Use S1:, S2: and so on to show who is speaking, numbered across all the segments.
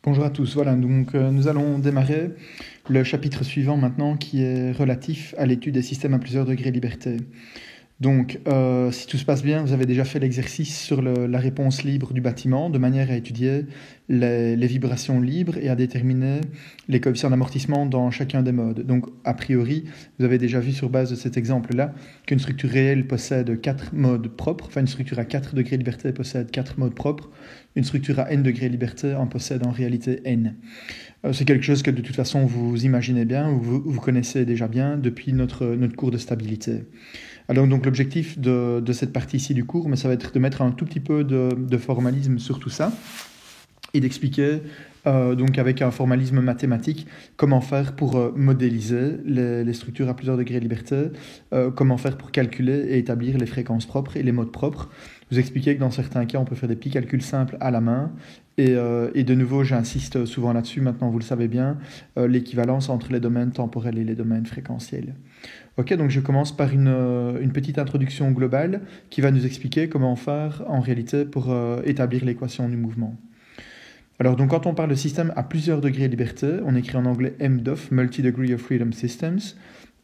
S1: Bonjour à tous, voilà, donc nous allons démarrer le chapitre suivant maintenant qui est relatif à l'étude des systèmes à plusieurs degrés de liberté. Donc, si tout se passe bien, vous avez déjà fait l'exercice sur la réponse libre du bâtiment, de manière à étudier les vibrations libres et à déterminer les coefficients d'amortissement dans chacun des modes. Donc, a priori, vous avez déjà vu sur base de cet exemple-là qu'une structure réelle possède 4 modes propres, enfin une structure à 4 degrés de liberté possède 4 modes propres, une structure à n degrés de liberté en possède en réalité n. C'est quelque chose que de toute façon vous imaginez bien, ou vous connaissez déjà bien depuis notre cours de stabilité. Alors donc l'objectif de cette partie ici du cours, mais ça va être de mettre un tout petit peu de formalisme sur tout ça et d'expliquer donc avec un formalisme mathématique comment faire pour modéliser les structures à plusieurs degrés de liberté, comment faire pour calculer et établir les fréquences propres et les modes propres. Vous expliquer que dans certains cas on peut faire des petits calculs simples à la main et de nouveau j'insiste souvent là-dessus, maintenant vous le savez bien, l'équivalence entre les domaines temporels et les domaines fréquentiels. Ok, donc je commence par une petite introduction globale qui va nous expliquer comment faire en réalité pour établir l'équation du mouvement. Alors donc quand on parle de système à plusieurs degrés de liberté, on écrit en anglais MDOF, Multi-Degree of Freedom Systems.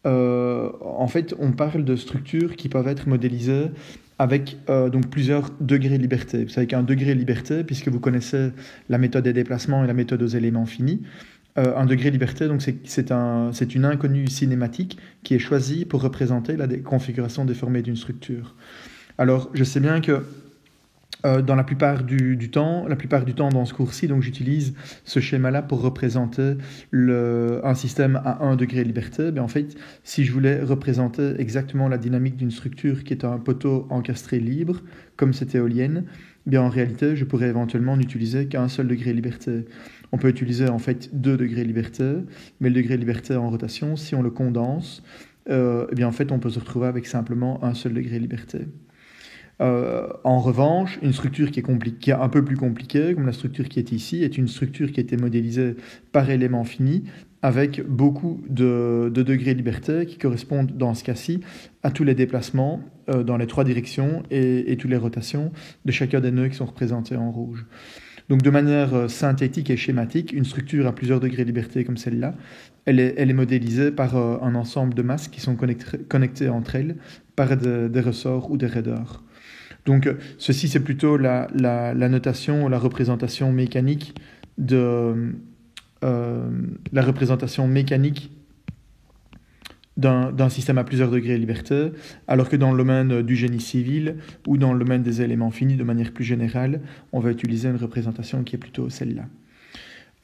S1: En fait, on parle de structures qui peuvent être modélisées avec donc plusieurs degrés de liberté. Vous savez qu'un degré de liberté, puisque vous connaissez la méthode des déplacements et la méthode aux éléments finis, un degré de liberté, donc c'est une inconnue cinématique qui est choisie pour représenter la configuration déformée d'une structure. Alors, je sais bien que dans la plupart du temps dans ce cours-ci, donc j'utilise ce schéma-là pour représenter un système à 1 degré de liberté. En fait, si je voulais représenter exactement la dynamique d'une structure qui est un poteau encastré libre, comme cette éolienne, en réalité, je pourrais éventuellement n'utiliser qu'un seul degré de liberté. On peut utiliser en fait 2 degrés de liberté, mais le degré de liberté en rotation, si on le condense, en fait, on peut se retrouver avec simplement un seul degré de liberté. En revanche, une structure qui est un peu plus compliquée, comme la structure qui est ici, est une structure qui a été modélisée par élément fini, avec beaucoup de degrés de liberté qui correspondent dans ce cas-ci à tous les déplacements dans les 3 directions et toutes les rotations de chacun des nœuds qui sont représentés en rouge. Donc de manière synthétique et schématique, une structure à plusieurs degrés de liberté comme celle-là, elle est modélisée par un ensemble de masses qui sont connectées entre elles par des ressorts ou des raideurs. Donc ceci c'est plutôt la notation ou la représentation mécanique d'un système à plusieurs degrés de liberté, alors que dans le domaine du génie civil ou dans le domaine des éléments finis de manière plus générale, on va utiliser une représentation qui est plutôt celle-là.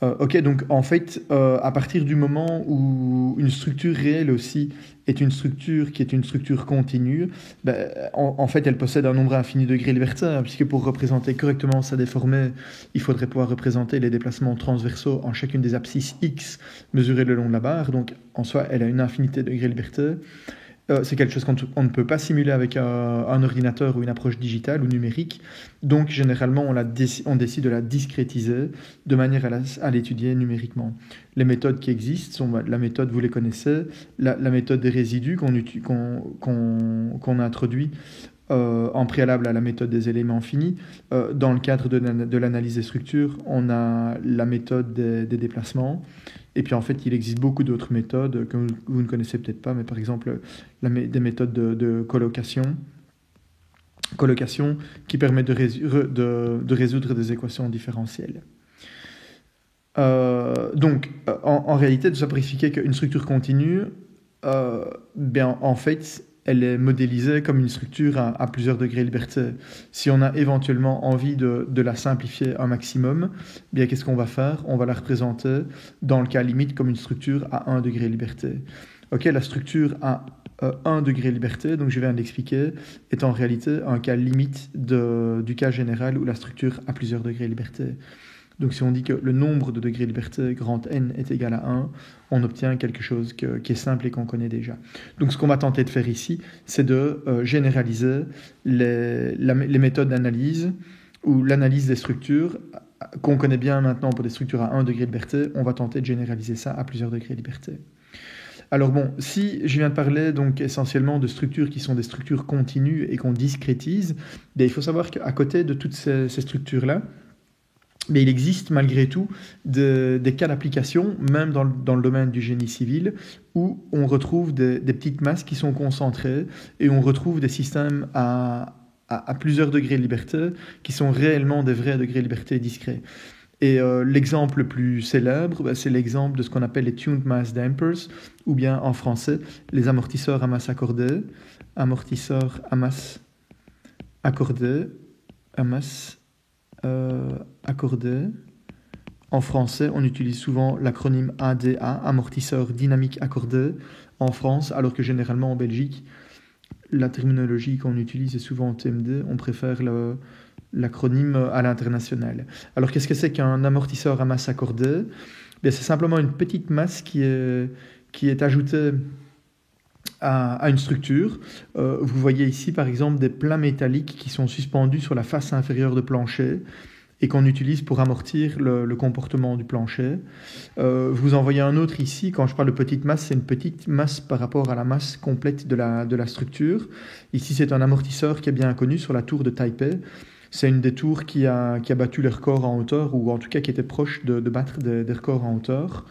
S1: Ok, donc en fait, à partir du moment où une structure réelle aussi est une structure qui est une structure continue, en fait, elle possède un nombre infini de degrés de liberté, puisque pour représenter correctement sa déformée, il faudrait pouvoir représenter les déplacements transversaux en chacune des abscisses X mesurées le long de la barre. Donc, en soi, elle a une infinité de degrés de liberté. C'est quelque chose qu'on ne peut pas simuler avec un ordinateur ou une approche digitale ou numérique. Donc, généralement, on décide de la discrétiser de manière à l'étudier numériquement. Les méthodes qui existent sont la méthode, vous les connaissez, la méthode des résidus qu'on a introduit en préalable à la méthode des éléments finis. Dans le cadre de l'analyse des structures, on a la méthode des déplacements. Et puis en fait, il existe beaucoup d'autres méthodes que vous ne connaissez peut-être pas, mais par exemple des méthodes de colocation qui permettent de résoudre des équations différentielles. Donc, en réalité, tout ça pour expliquer qu'une structure continue, en fait, elle est modélisée comme une structure à plusieurs degrés de liberté. Si on a éventuellement envie de la simplifier un maximum, qu'est-ce qu'on va faire ? On va la représenter dans le cas limite comme une structure à 1 degré de liberté. Ok, la structure à 1 degré de liberté, donc je viens de l'expliquer, est en réalité un cas limite du cas général où la structure a plusieurs degrés de liberté. Donc si on dit que le nombre de degrés de liberté, grand N, est égal à 1, on obtient quelque chose qui est simple et qu'on connaît déjà. Donc ce qu'on va tenter de faire ici, c'est de généraliser les méthodes d'analyse ou l'analyse des structures qu'on connaît bien maintenant pour des structures à 1 degré de liberté. On va tenter de généraliser ça à plusieurs degrés de liberté. Alors bon, si je viens de parler donc essentiellement de structures qui sont des structures continues et qu'on discrétise, il faut savoir qu'à côté de toutes ces structures-là, Mais il existe malgré tout des cas d'application, même dans le domaine du génie civil, où on retrouve des petites masses qui sont concentrées et on retrouve des systèmes à plusieurs degrés de liberté qui sont réellement des vrais degrés de liberté discrets. Et l'exemple le plus célèbre, c'est l'exemple de ce qu'on appelle les tuned mass dampers, ou bien en français, les amortisseurs à masse accordée, amortisseurs à masse accordée, à masse accordée. En français, on utilise souvent l'acronyme ADA, amortisseur dynamique accordé, en France, alors que généralement en Belgique, la terminologie qu'on utilise est souvent TMD, on préfère l'acronyme à l'international. Alors qu'est-ce que c'est qu'un amortisseur à masse accordée? Bien, c'est simplement une petite masse qui est ajoutée à une structure. Vous voyez ici par exemple des plaques métalliques qui sont suspendues sur la face inférieure du plancher et qu'on utilise pour amortir le comportement du plancher. Vous en voyez un autre ici. Quand je parle de petite masse, c'est une petite masse par rapport à la masse complète de la structure. Ici, c'est un amortisseur qui est bien connu sur la tour de Taipei. C'est une des tours qui a battu les records en hauteur, ou en tout cas qui était proche de battre des records en hauteur.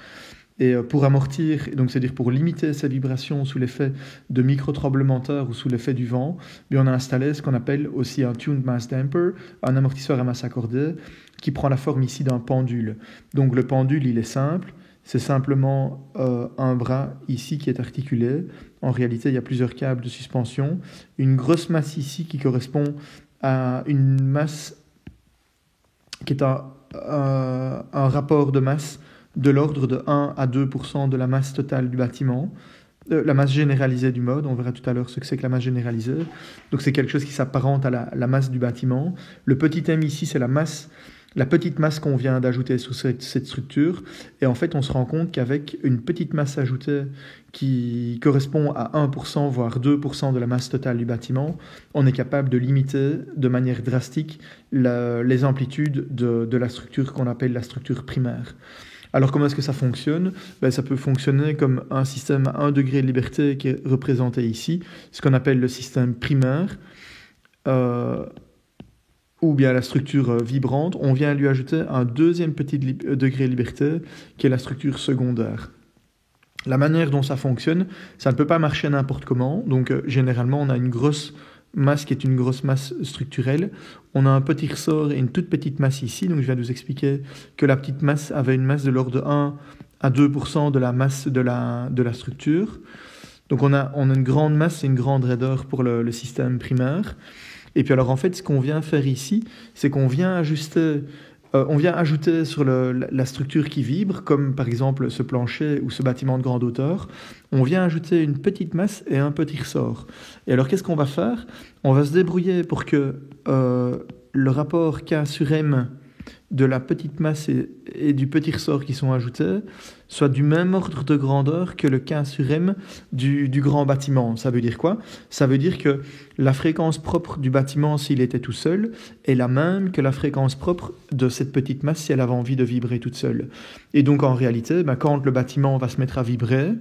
S1: Et pour amortir, donc c'est-à-dire pour limiter ces vibrations sous l'effet de micro-tremblements de terre ou sous l'effet du vent, on a installé ce qu'on appelle aussi un tuned mass damper, un amortisseur à masse accordée, qui prend la forme ici d'un pendule. Donc le pendule, il est simple, c'est simplement un bras ici qui est articulé. En réalité, il y a plusieurs câbles de suspension. Une grosse masse ici qui correspond à une masse qui est un rapport de masse de l'ordre de 1 à 2% de la masse totale du bâtiment, la masse généralisée du mode, on verra tout à l'heure ce que c'est que la masse généralisée. Donc c'est quelque chose qui s'apparente à la masse du bâtiment. Le petit m ici, c'est la petite masse qu'on vient d'ajouter sur cette structure. Et en fait, on se rend compte qu'avec une petite masse ajoutée qui correspond à 1%, voire 2% de la masse totale du bâtiment, on est capable de limiter de manière drastique les amplitudes de la structure qu'on appelle la structure primaire. Alors comment est-ce que ça fonctionne? Ça peut fonctionner comme un système à 1 degré de liberté qui est représenté ici, ce qu'on appelle le système primaire, ou bien la structure vibrante. On vient lui ajouter un deuxième petit degré de liberté qui est la structure secondaire. La manière dont ça fonctionne, ça ne peut pas marcher n'importe comment. Donc généralement, on a une grosse masse qui est une grosse masse structurelle. On a un petit ressort et une toute petite masse ici. Donc je viens de vous expliquer que la petite masse avait une masse de l'ordre de 1 à 2% de la masse de la structure. Donc on a une grande masse et une grande raideur pour le système primaire. Et puis alors en fait, ce qu'on vient faire ici, c'est qu'on vient ajuster... on vient ajouter sur la structure qui vibre, comme par exemple ce plancher ou ce bâtiment de grande hauteur, on vient ajouter une petite masse et un petit ressort. Et alors qu'est-ce qu'on va faire? On va se débrouiller pour que le rapport K sur M de la petite masse et du petit ressort qui sont ajoutés soit du même ordre de grandeur que le K sur M du grand bâtiment. Ça veut dire quoi? Ça veut dire que la fréquence propre du bâtiment, s'il était tout seul, est la même que la fréquence propre de cette petite masse si elle avait envie de vibrer toute seule. Et donc en réalité, quand le bâtiment va se mettre à vibrer,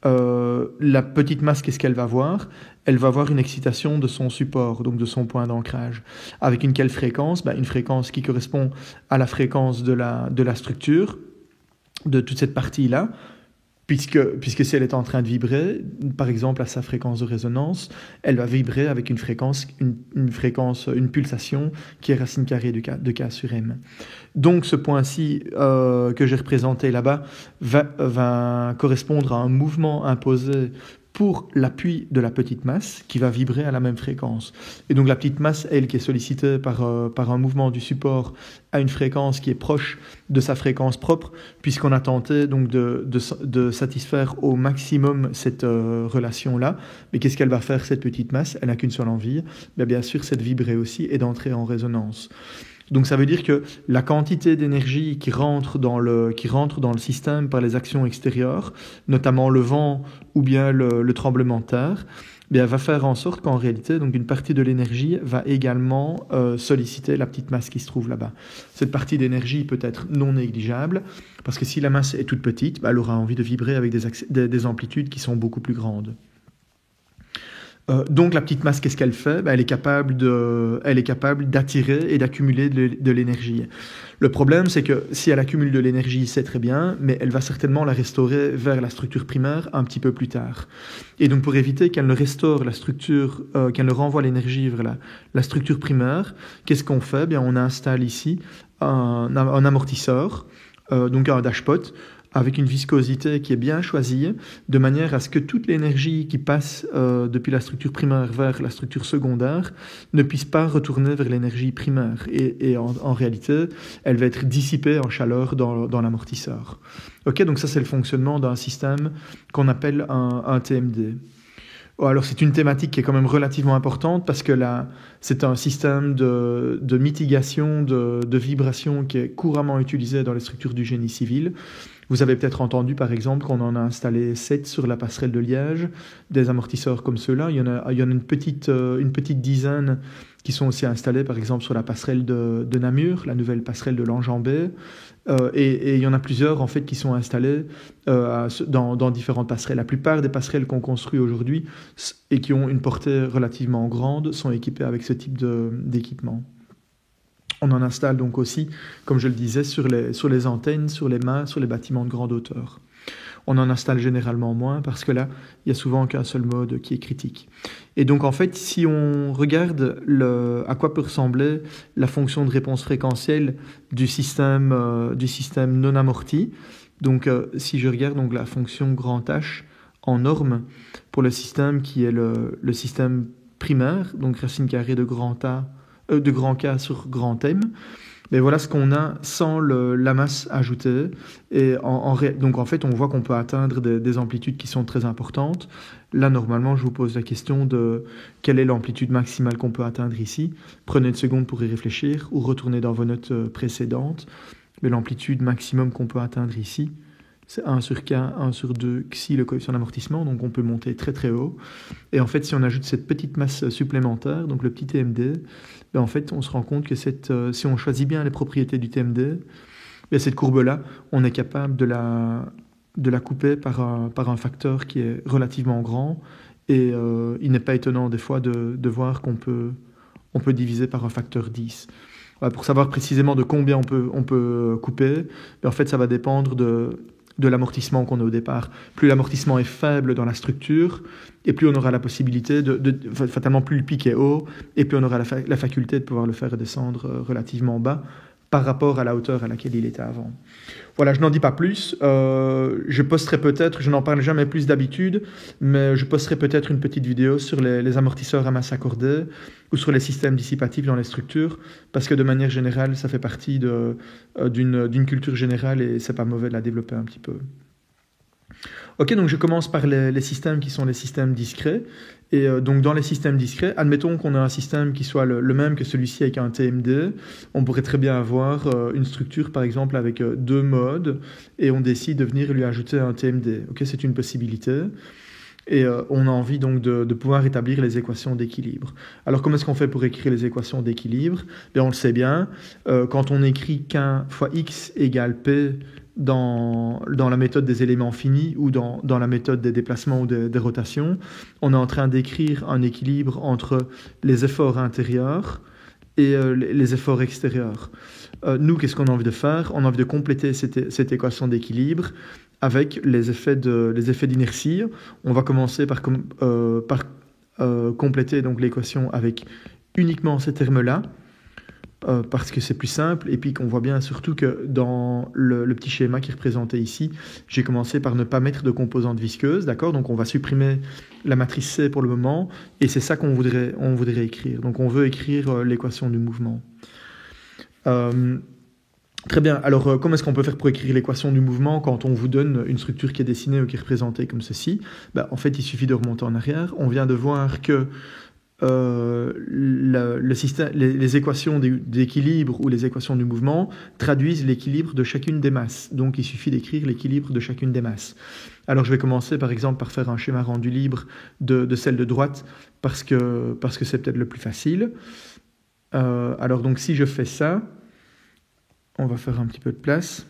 S1: la petite masse, qu'est-ce qu'elle va voir? Elle va voir une excitation de son support, donc de son point d'ancrage. Avec une quelle fréquence? Une fréquence qui correspond à la fréquence de la structure, de toute cette partie-là, puisque si elle est en train de vibrer, par exemple à sa fréquence de résonance, elle va vibrer avec une fréquence, une pulsation qui est racine carrée de K sur M. Donc ce point-ci que j'ai représenté là-bas va correspondre à un mouvement imposé pour l'appui de la petite masse qui va vibrer à la même fréquence. Et donc la petite masse, elle, qui est sollicitée par un mouvement du support à une fréquence qui est proche de sa fréquence propre, puisqu'on a tenté donc de satisfaire au maximum cette relation-là. Mais qu'est-ce qu'elle va faire, cette petite masse? Elle n'a qu'une seule envie, bien sûr, c'est de vibrer aussi et d'entrer en résonance. Donc ça veut dire que la quantité d'énergie qui rentre dans le système par les actions extérieures, notamment le vent ou bien le tremblement de terre, va faire en sorte qu'en réalité, donc une partie de l'énergie va également solliciter la petite masse qui se trouve là-bas. Cette partie d'énergie peut être non négligeable, parce que si la masse est toute petite, elle aura envie de vibrer avec des amplitudes qui sont beaucoup plus grandes. Donc la petite masse, qu'est-ce qu'elle fait? Elle est capable d'attirer et d'accumuler de l'énergie. Le problème, c'est que si elle accumule de l'énergie, c'est très bien, mais elle va certainement la restaurer vers la structure primaire un petit peu plus tard. Et donc, pour éviter qu'elle ne restaure la structure, qu'elle ne renvoie l'énergie vers la structure primaire, qu'est-ce qu'on fait? Bien, on installe ici un amortisseur, donc un dashpot, avec une viscosité qui est bien choisie, de manière à ce que toute l'énergie qui passe depuis la structure primaire vers la structure secondaire ne puisse pas retourner vers l'énergie primaire. Et en réalité, elle va être dissipée en chaleur dans l'amortisseur. Ok, donc ça c'est le fonctionnement d'un système qu'on appelle un TMD. Alors c'est une thématique qui est quand même relativement importante parce que là, c'est un système de mitigation de vibrations qui est couramment utilisé dans les structures du génie civil. Vous avez peut-être entendu par exemple qu'on en a installé 7 sur la passerelle de Liège, des amortisseurs comme ceux-là. Il y en a une petite dizaine qui sont aussi installés par exemple sur la passerelle de Namur, la nouvelle passerelle de l'Enjambée. Et il y en a plusieurs en fait qui sont installés dans différentes passerelles. La plupart des passerelles qu'on construit aujourd'hui et qui ont une portée relativement grande sont équipées avec ce type d'équipement. On en installe donc aussi, comme je le disais, sur les antennes, sur les mâts, sur les bâtiments de grande hauteur. On en installe généralement moins parce que là, il n'y a souvent qu'un seul mode qui est critique. Et donc en fait, si on regarde à quoi peut ressembler la fonction de réponse fréquentielle du système non amorti, donc si je regarde donc la fonction grand H en norme pour le système qui est le système primaire, donc racine carrée de grand K sur grand M, mais voilà ce qu'on a sans la masse ajoutée. Et donc en fait, on voit qu'on peut atteindre des amplitudes qui sont très importantes. Là, normalement, je vous pose la question de quelle est l'amplitude maximale qu'on peut atteindre ici. Prenez une seconde pour y réfléchir ou retournez dans vos notes précédentes. Mais l'amplitude maximum qu'on peut atteindre ici, c'est 1 sur K, 1 sur 2, xi, le coefficient d'amortissement, donc on peut monter très très haut. Et en fait, si on ajoute cette petite masse supplémentaire, donc le petit TMD, ben en fait, on se rend compte que si on choisit bien les propriétés du TMD, ben cette courbe-là, on est capable de la couper par un facteur qui est relativement grand. Et il n'est pas étonnant des fois de voir qu'on peut diviser par un facteur 10. Pour savoir précisément de combien on peut couper, ben en fait, ça va dépendre de l'amortissement qu'on a au départ. Plus l'amortissement est faible dans la structure, et plus on aura la possibilité fatalement plus le pic est haut, et plus on aura la faculté de pouvoir le faire descendre relativement bas par rapport à la hauteur à laquelle il était avant. Voilà, je n'en dis pas plus. Je posterai peut-être, je n'en parle jamais plus d'habitude, mais je posterai peut-être une petite vidéo sur les amortisseurs à masse accordée ou sur les systèmes dissipatifs dans les structures, parce que de manière générale, ça fait partie d'une culture générale et c'est pas mauvais de la développer un petit peu. Ok, donc je commence par les systèmes qui sont les systèmes discrets. Et donc dans les systèmes discrets, admettons qu'on a un système qui soit le même que celui-ci avec un TMD. On pourrait très bien avoir une structure par exemple avec 2 modes et on décide de venir lui ajouter un TMD. Ok, c'est une possibilité. Et on a envie donc de pouvoir établir les équations d'équilibre. Alors comment est-ce qu'on fait pour écrire les équations d'équilibre? Bien, on le sait bien, quand on écrit qu'un fois x égale p dans la méthode des éléments finis ou dans la méthode des déplacements ou des rotations, on est en train d'écrire un équilibre entre les efforts intérieurs et les efforts extérieurs. Nous, qu'est-ce qu'on a envie de faire? On a envie de compléter cette équation d'équilibre avec les effets d'inertie. On va commencer par compléter donc l'équation avec uniquement ces termes-là, parce que c'est plus simple, et puis qu'on voit bien surtout que dans le petit schéma qui est représenté ici, j'ai commencé par ne pas mettre de composante visqueuse, d'accord? Donc on va supprimer la matrice C pour le moment, et c'est ça qu'on voudrait écrire. Donc on veut écrire l'équation du mouvement. Très bien, alors comment est-ce qu'on peut faire pour écrire l'équation du mouvement quand on vous donne une structure qui est dessinée ou qui est représentée comme ceci? En fait, il suffit de remonter en arrière. On vient de voir que les équations d'équilibre ou les équations du mouvement traduisent l'équilibre de chacune des masses. Donc il suffit d'écrire l'équilibre de chacune des masses. Alors je vais commencer par exemple par faire un schéma rendu libre de celle de droite parce que c'est peut-être le plus facile. Alors donc si je fais ça, on va faire un petit peu de place.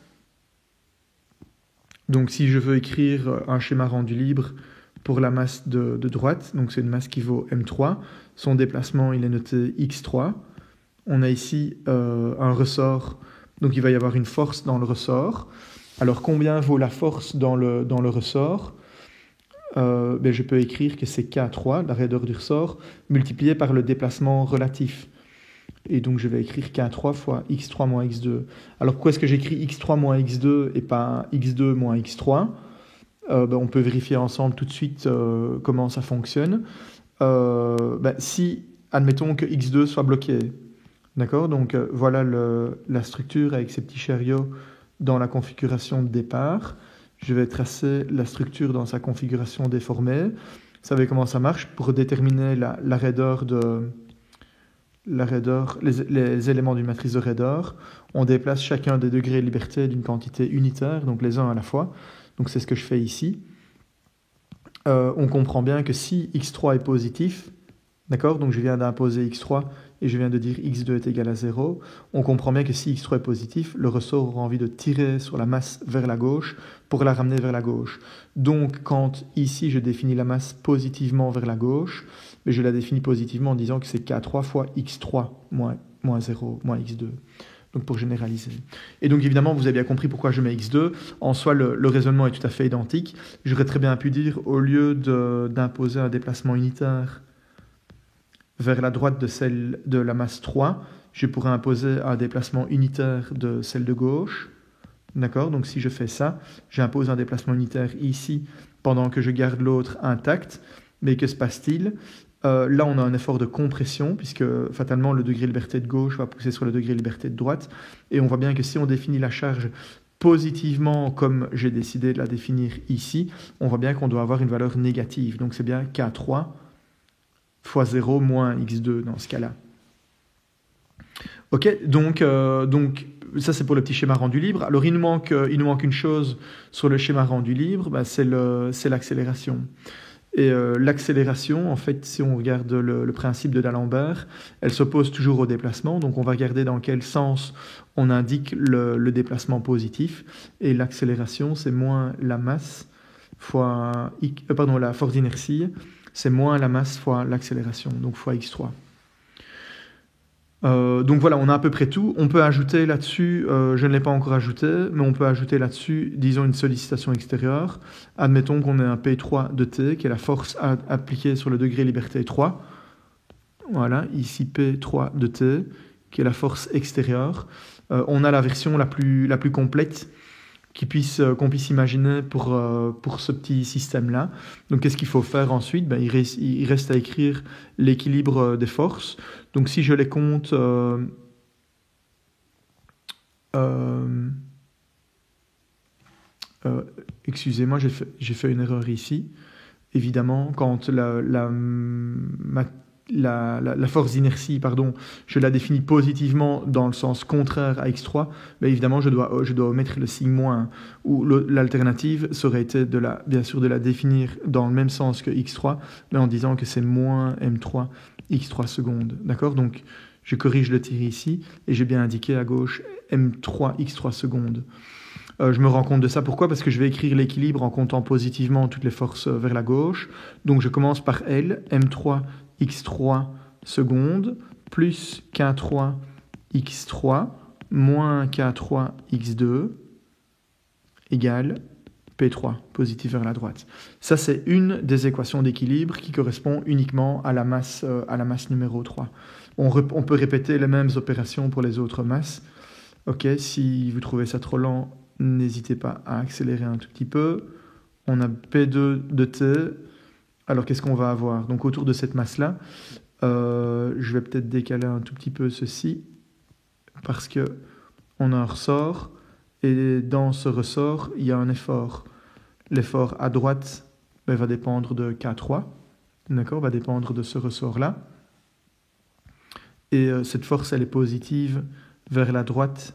S1: Donc si je veux écrire un schéma rendu libre pour la masse de droite, donc c'est une masse qui vaut M3, son déplacement il est noté X3. On a ici un ressort Donc il va y avoir une force dans le ressort. Alors combien vaut la force dans le ressort? Je peux écrire que c'est K3, la raideur du ressort, multiplié par le déplacement relatif. Et donc je vais écrire K3 fois X3 moins X2. Alors pourquoi est-ce que j'écris X3 moins X2 et pas X2 moins X3? On peut vérifier ensemble tout de suite comment ça fonctionne. Si, admettons que X2 soit bloqué, d'accord? Donc voilà la structure avec ces petits chariots dans la configuration de départ. Je vais tracer la structure dans sa configuration déformée. Vous savez comment ça marche? Pour déterminer la raideur les éléments d'une matrice de raideur, on déplace chacun des degrés de liberté d'une quantité unitaire, donc les uns à la fois. Donc c'est ce que je fais ici. On comprend bien que si x3 est positif, d'accord, donc je viens d'imposer x3 et je viens de dire x2 est égal à 0, on comprend bien que si x3 est positif, le ressort aura envie de tirer sur la masse vers la gauche pour la ramener vers la gauche. Donc quand ici je définis la masse positivement vers la gauche, mais je la définis positivement en disant que c'est K3 fois x3 moins 0 moins x2. Donc pour généraliser. Et donc évidemment, vous avez bien compris pourquoi je mets x2. En soi, le raisonnement est tout à fait identique. J'aurais très bien pu dire, au lieu d'imposer un déplacement unitaire vers la droite de celle de la masse 3, je pourrais imposer un déplacement unitaire de celle de gauche. D'accord? Donc si je fais ça, j'impose un déplacement unitaire ici pendant que je garde l'autre intact. Mais que se passe-t-il? Là, on a un effort de compression, puisque fatalement, le degré de liberté de gauche va pousser sur le degré de liberté de droite. Et on voit bien que si on définit la charge positivement, comme j'ai décidé de la définir ici, on voit bien qu'on doit avoir une valeur négative. Donc c'est bien K3 fois 0 moins X2 dans ce cas-là. Ok, donc ça c'est pour le petit schéma rendu libre. Alors il nous manque une chose sur le schéma rendu libre, c'est l'accélération. Et l'accélération, en fait, si on regarde le principe de D'Alembert, elle s'oppose toujours au déplacement. Donc on va regarder dans quel sens on indique le déplacement positif. Et l'accélération, c'est moins la masse fois la force d'inertie, c'est moins la masse fois l'accélération, donc fois x3. Donc voilà, on a à peu près tout. On peut ajouter là-dessus, je ne l'ai pas encore ajouté, mais on peut ajouter là-dessus, disons, une sollicitation extérieure. Admettons qu'on ait un P3 de T, qui est la force appliquée sur le degré liberté 3. Voilà, ici P3 de T, qui est la force extérieure. On a la version la plus complète qu'on puisse imaginer pour ce petit système-là. Donc qu'est-ce qu'il faut faire ensuite? Il reste à écrire l'équilibre des forces. Donc si je les compte... excusez-moi, j'ai fait une erreur ici. Évidemment, quand la force d'inertie, je la définis positivement dans le sens contraire à x3, évidemment, je dois omettre le signe moins, ou l'alternative serait été bien sûr de la définir dans le même sens que x3, mais en disant que c'est moins m3 x3 secondes. D'accord? Donc, je corrige le tir ici, et j'ai bien indiqué à gauche m3 x3 secondes. Je me rends compte de ça. Pourquoi? Parce que je vais écrire l'équilibre en comptant positivement toutes les forces vers la gauche. Donc, je commence par L, m3 x3 secondes, plus K3 x3, moins K3 x2, égale P3, positif vers la droite. Ça, c'est une des équations d'équilibre qui correspond uniquement à la masse numéro 3. On peut répéter les mêmes opérations pour les autres masses. Ok, si vous trouvez ça trop lent, n'hésitez pas à accélérer un tout petit peu. On a P2 de T. Alors, qu'est-ce qu'on va avoir? Donc, autour de cette masse-là, je vais peut-être décaler un tout petit peu ceci, parce qu'on a un ressort, et dans ce ressort, il y a un effort. L'effort à droite va dépendre de K3, d'accord, va dépendre de ce ressort-là. Et cette force, elle est positive vers la droite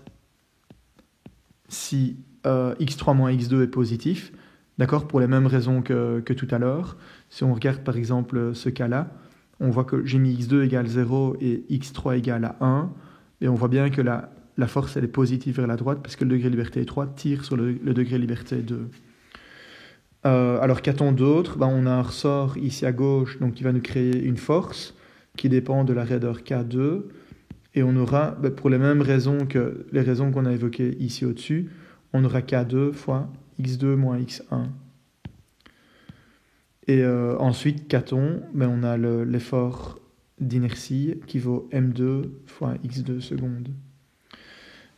S1: si x3 moins x2 est positif, d'accord, pour les mêmes raisons que tout à l'heure. Si on regarde par exemple ce cas-là, on voit que j'ai mis x2 égale 0 et x3 égale à 1, et on voit bien que la force elle est positive vers la droite parce que le degré de liberté 3 tire sur le degré de liberté 2. Alors qu'a-t-on d'autre? On a un ressort ici à gauche donc qui va nous créer une force qui dépend de la raideur K2. Et on aura, pour les mêmes raisons que les raisons qu'on a évoquées ici au-dessus, on aura K2 fois x2 moins x1. Et ensuite, K-ton, on a l'effort d'inertie qui vaut m2 fois x2 secondes.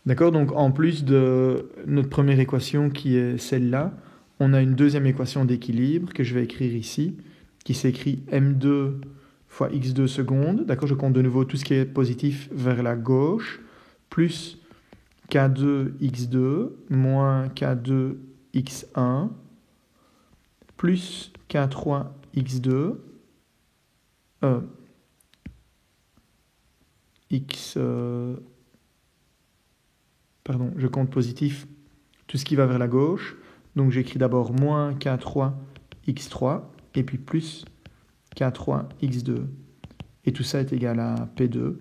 S1: D'accord, donc en plus de notre première équation qui est celle-là, on a une deuxième équation d'équilibre que je vais écrire ici, qui s'écrit m2 fois x2 secondes. D'accord, je compte de nouveau tout ce qui est positif vers la gauche, plus k2 x2 moins k2 x1 plus k3 x2 pardon, je compte positif tout ce qui va vers la gauche. Donc j'écris d'abord moins k3 x3 et puis plus k3 x2. Et tout ça est égal à P2,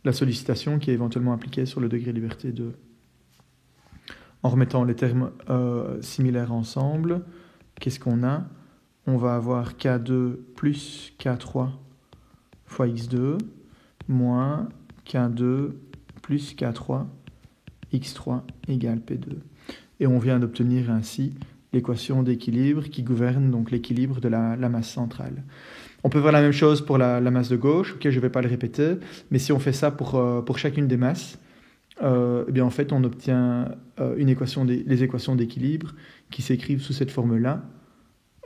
S1: la sollicitation qui est éventuellement appliquée sur le degré de liberté 2. En remettant les termes similaires ensemble, qu'est-ce qu'on a? On va avoir K2 plus K3 fois x2 moins K2 plus K3 x3 égale P2. Et on vient d'obtenir ainsi l'équation d'équilibre qui gouverne donc l'équilibre de la masse centrale. On peut faire la même chose pour la masse de gauche, je ne vais pas le répéter, mais si on fait ça pour chacune des masses, eh bien en fait on obtient les équations d'équilibre qui s'écrivent sous cette forme-là.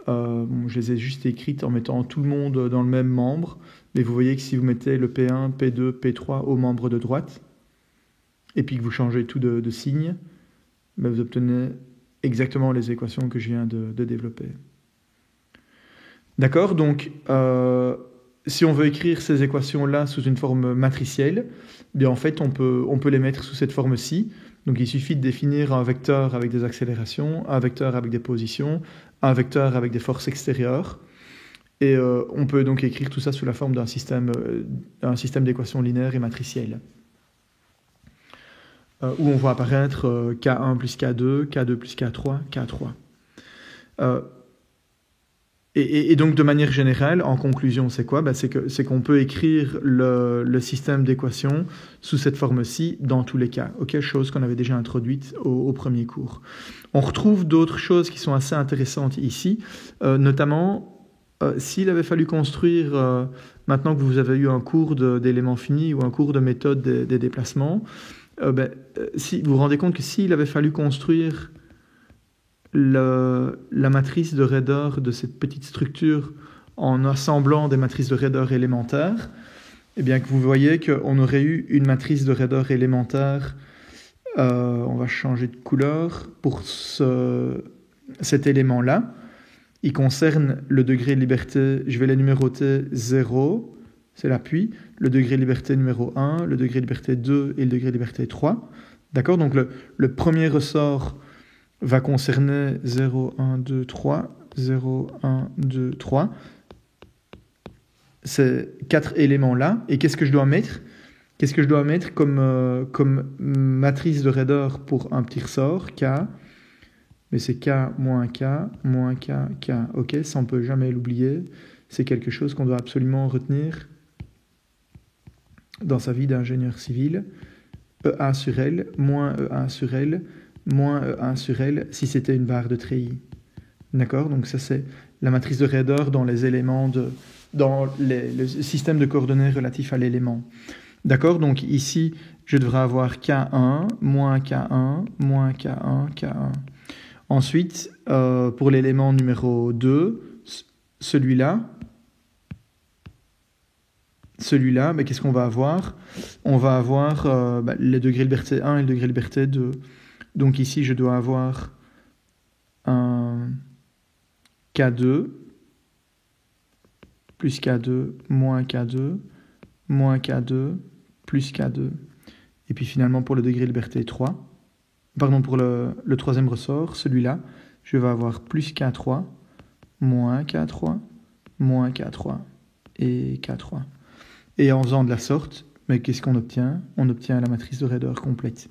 S1: Je les ai juste écrites en mettant tout le monde dans le même membre, mais vous voyez que si vous mettez le P1, P2, P3 au membre de droite, et puis que vous changez tout de signe, vous obtenez exactement les équations que je viens de développer. D'accord, donc si on veut écrire ces équations-là sous une forme matricielle, bien en fait on peut les mettre sous cette forme-ci. Donc il suffit de définir un vecteur avec des accélérations, un vecteur avec des positions, un vecteur avec des forces extérieures. Et on peut donc écrire tout ça sous la forme d'un système d'équations linéaires et matricielles. Où on voit apparaître K1 plus K2, K2 plus K3, K3. Et donc de manière générale, en conclusion, c'est quoi? C'est qu'on peut écrire le système d'équations sous cette forme-ci dans tous les cas. Chose qu'on avait déjà introduite au premier cours. On retrouve d'autres choses qui sont assez intéressantes ici, notamment s'il avait fallu construire, maintenant que vous avez eu un cours d'éléments finis ou un cours de méthode des déplacements, si vous vous rendez compte que s'il avait fallu construire la matrice de Redor de cette petite structure en assemblant des matrices de Redor élémentaires, eh bien que vous voyez qu'on aurait eu une matrice de Redor élémentaire, on va changer de couleur pour cet élément-là. Il concerne le degré de liberté, je vais les numéroter 0, c'est l'appui, le degré de liberté numéro 1, le degré de liberté 2 et le degré de liberté 3. D'accord, donc le premier ressort va concerner 0, 1, 2, 3, 0, 1, 2, 3. Ces 4 éléments-là. Et qu'est-ce que je dois mettre? Qu'est-ce que je dois mettre comme matrice de Redor pour un petit ressort? K, mais c'est K moins K, moins K, K. Ok, ça on ne peut jamais l'oublier. C'est quelque chose qu'on doit absolument retenir dans sa vie d'ingénieur civil. EA sur L, moins EA sur L, moins E1 sur L si c'était une barre de treillis. D'accord? Donc ça c'est la matrice de Redor dans les éléments dans le système de coordonnées relatif à l'élément. D'accord? Donc ici, je devrais avoir K1, moins K1, moins K1, K1. Ensuite, pour l'élément numéro 2, celui-là, qu'est-ce qu'on va avoir? On va avoir le degré de liberté 1 et le degré de liberté 2. Donc ici, je dois avoir un K2 plus K2 moins K2 moins K2 plus K2. Et puis finalement, pour le degré de liberté 3, pour le troisième ressort, celui-là, je vais avoir plus K3 moins K3 moins K3 et K3. Et en faisant de la sorte, mais qu'est-ce qu'on obtient? On obtient la matrice de Redor complète.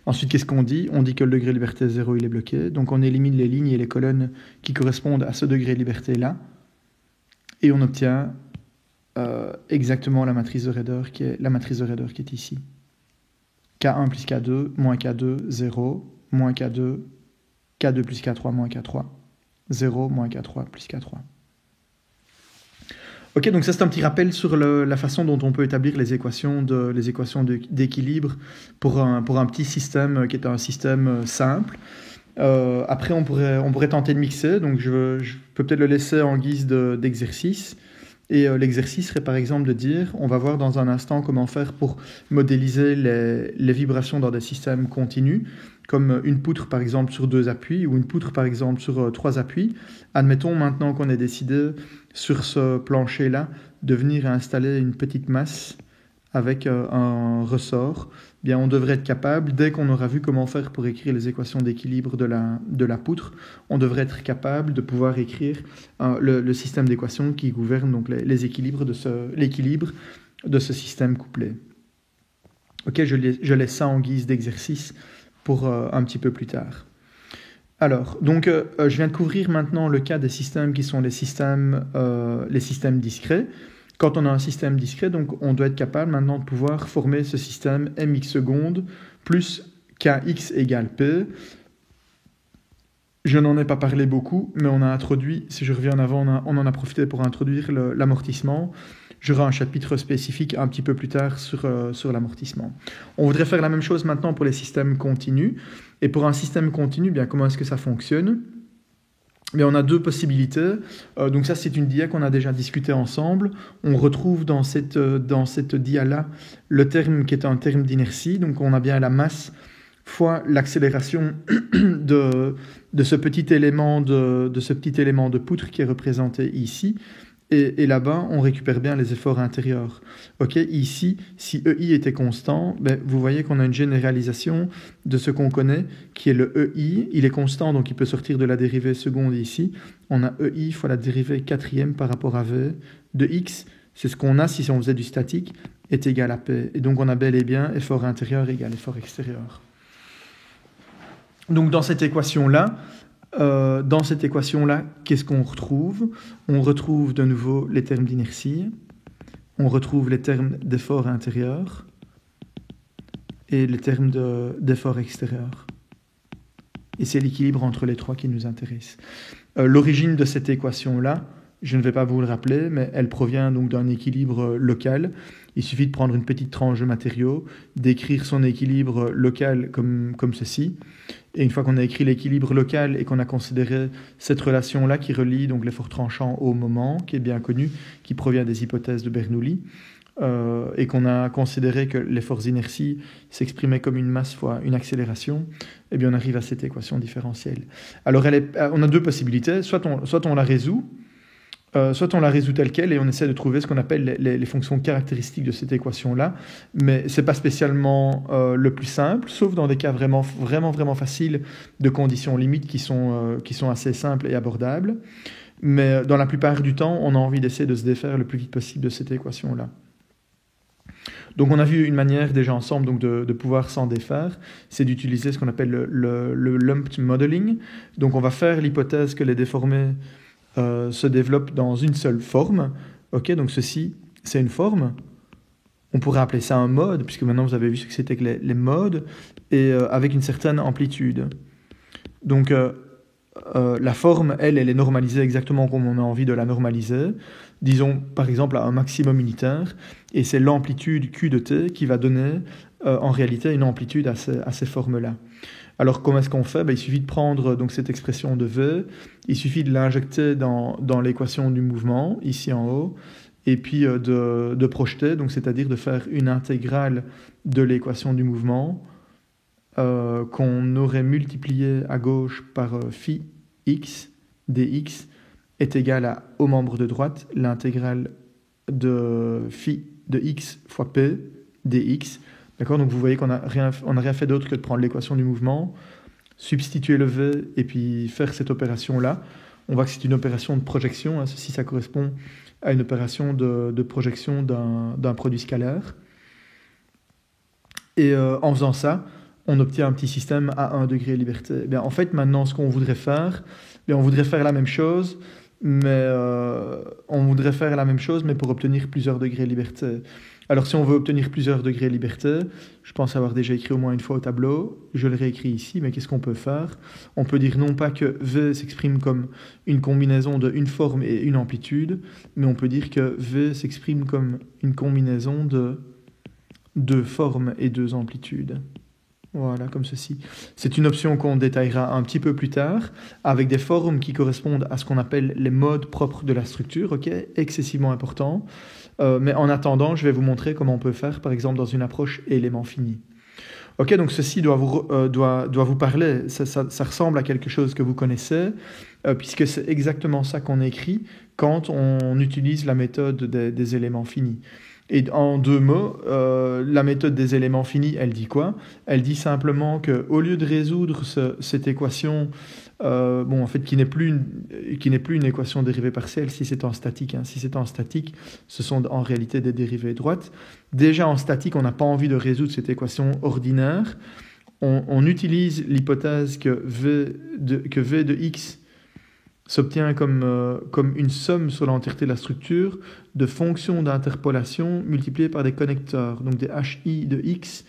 S1: Ensuite, qu'est-ce qu'on dit? On dit que le degré de liberté 0, il est bloqué. Donc on élimine les lignes et les colonnes qui correspondent à ce degré de liberté-là. Et on obtient exactement la matrice de Rader qui est ici. K1 plus K2, moins K2, 0, moins K2, K2 plus K3, moins K3, 0, moins K3 plus K3. Ok, donc ça c'est un petit rappel sur la façon dont on peut établir les équations d'équilibre pour un petit système qui est un système simple. Après, on pourrait tenter de mixer, donc je peux peut-être le laisser en guise d'exercice. Et l'exercice serait par exemple de dire, on va voir dans un instant comment faire pour modéliser les vibrations dans des systèmes continus, comme une poutre par exemple sur 2 appuis ou une poutre par exemple sur 3 appuis. Admettons maintenant qu'on ait décidé sur ce plancher-là de venir installer une petite masse avec un ressort. Bien, on devrait être capable, dès qu'on aura vu comment faire pour écrire les équations d'équilibre de la poutre, on devrait être capable de pouvoir écrire le système d'équations qui gouverne donc l'équilibre de ce système couplé. Ok, je laisse ça en guise d'exercice pour un petit peu plus tard. Alors, donc, je viens de couvrir maintenant le cas des systèmes qui sont les systèmes discrets. Quand on a un système discret, donc on doit être capable maintenant de pouvoir former ce système mx secondes plus kx égale p. Je n'en ai pas parlé beaucoup, mais on a introduit, si je reviens en avant, on en a profité pour introduire l'amortissement. J'aurai un chapitre spécifique un petit peu plus tard sur l'amortissement. On voudrait faire la même chose maintenant pour les systèmes continus. Et pour un système continu, bien, comment est-ce que ça fonctionne ? Mais on a 2 possibilités. Donc ça, c'est une dia qu'on a déjà discuté ensemble. On retrouve dans cette dia-là le terme qui est un terme d'inertie. Donc on a bien la masse fois l'accélération de ce petit élément de poutre qui est représenté ici. Et là-bas, on récupère bien les efforts intérieurs. Ok, ici, si EI était constant, ben, vous voyez qu'on a une généralisation de ce qu'on connaît, qui est le EI. Il est constant, donc il peut sortir de la dérivée seconde ici. On a EI fois la dérivée quatrième par rapport à V de X. C'est ce qu'on a si on faisait du statique, est égal à P. Et donc on a bel et bien effort intérieur égale effort extérieur. Donc dans cette équation-là, qu'est-ce qu'on retrouve ? On retrouve de nouveau les termes d'inertie, on retrouve les termes d'effort intérieur et les termes d'effort extérieur. Et c'est l'équilibre entre les 3 qui nous intéresse. L'origine de cette équation-là, je ne vais pas vous le rappeler, mais elle provient donc d'un équilibre local. Il suffit de prendre une petite tranche de matériaux, d'écrire son équilibre local comme ceci. Et une fois qu'on a écrit l'équilibre local et qu'on a considéré cette relation-là qui relie donc l'effort tranchant au moment, qui est bien connu, qui provient des hypothèses de Bernoulli, et qu'on a considéré que l'effort d'inertie s'exprimait comme une masse fois une accélération, eh bien on arrive à cette équation différentielle. Alors on a 2 possibilités, soit on la résout, soit on la résout telle qu'elle et on essaie de trouver ce qu'on appelle les fonctions caractéristiques de cette équation-là, mais ce n'est pas spécialement le plus simple, sauf dans des cas vraiment, vraiment, vraiment faciles de conditions limites qui sont assez simples et abordables. Mais dans la plupart du temps, on a envie d'essayer de se défaire le plus vite possible de cette équation-là. Donc on a vu une manière déjà ensemble donc de pouvoir s'en défaire, c'est d'utiliser ce qu'on appelle le lumped modeling. Donc on va faire l'hypothèse que les déformés se développe dans une seule forme. Ok, donc ceci, c'est une forme. On pourrait appeler ça un mode, puisque maintenant vous avez vu ce que c'était que les modes, et avec une certaine amplitude. Donc la forme, elle est normalisée exactement comme on a envie de la normaliser. Disons par exemple à un maximum unitaire, et c'est l'amplitude Q de T qui va donner en réalité une amplitude à ces formes-là. Alors, comment est-ce qu'on fait ? Il suffit de prendre donc, cette expression de V, il suffit de l'injecter dans l'équation du mouvement, ici en haut, et puis de projeter, donc c'est-à-dire de faire une intégrale de l'équation du mouvement qu'on aurait multipliée à gauche par phi x dx est égale au membre de droite, l'intégrale de phi de x fois p dx. D'accord, donc vous voyez qu'on n'a rien fait d'autre que de prendre l'équation du mouvement, substituer le V et puis faire cette opération-là. On voit que c'est une opération de projection. Hein. Ceci, ça correspond à une opération de projection d'un produit scalaire. Et en faisant ça, on obtient un petit système à 1 degré liberté. En fait, maintenant, ce qu'on voudrait faire, on voudrait faire la même chose, mais on voudrait faire la même chose, mais pour obtenir plusieurs degrés de liberté. Alors si on veut obtenir plusieurs degrés de liberté, je pense avoir déjà écrit au moins une fois au tableau, je le réécris ici, mais qu'est-ce qu'on peut faire? On peut dire non pas que V s'exprime comme une combinaison de une forme et une amplitude, mais on peut dire que V s'exprime comme une combinaison de deux formes et deux amplitudes. Voilà, comme ceci. C'est une option qu'on détaillera un petit peu plus tard, avec des formes qui correspondent à ce qu'on appelle les modes propres de la structure, ok, excessivement important. Mais en attendant, je vais vous montrer comment on peut faire, par exemple, dans une approche élément fini. Ok, donc ceci doit vous parler, ça ressemble à quelque chose que vous connaissez, puisque c'est exactement ça qu'on écrit quand on utilise la méthode des éléments finis. Et en deux mots, la méthode des éléments finis, elle dit quoi? Elle dit simplement qu'au lieu de résoudre cette équation, en fait, qui n'est plus une équation dérivée partielle si c'est en statique. Si c'est en statique, ce sont en réalité des dérivées droites. Déjà en statique, on n'a pas envie de résoudre cette équation ordinaire. On utilise l'hypothèse que v de x s'obtient comme une somme sur l'entièreté de la structure de fonctions d'interpolation multipliées par des connecteurs, donc des hi de x,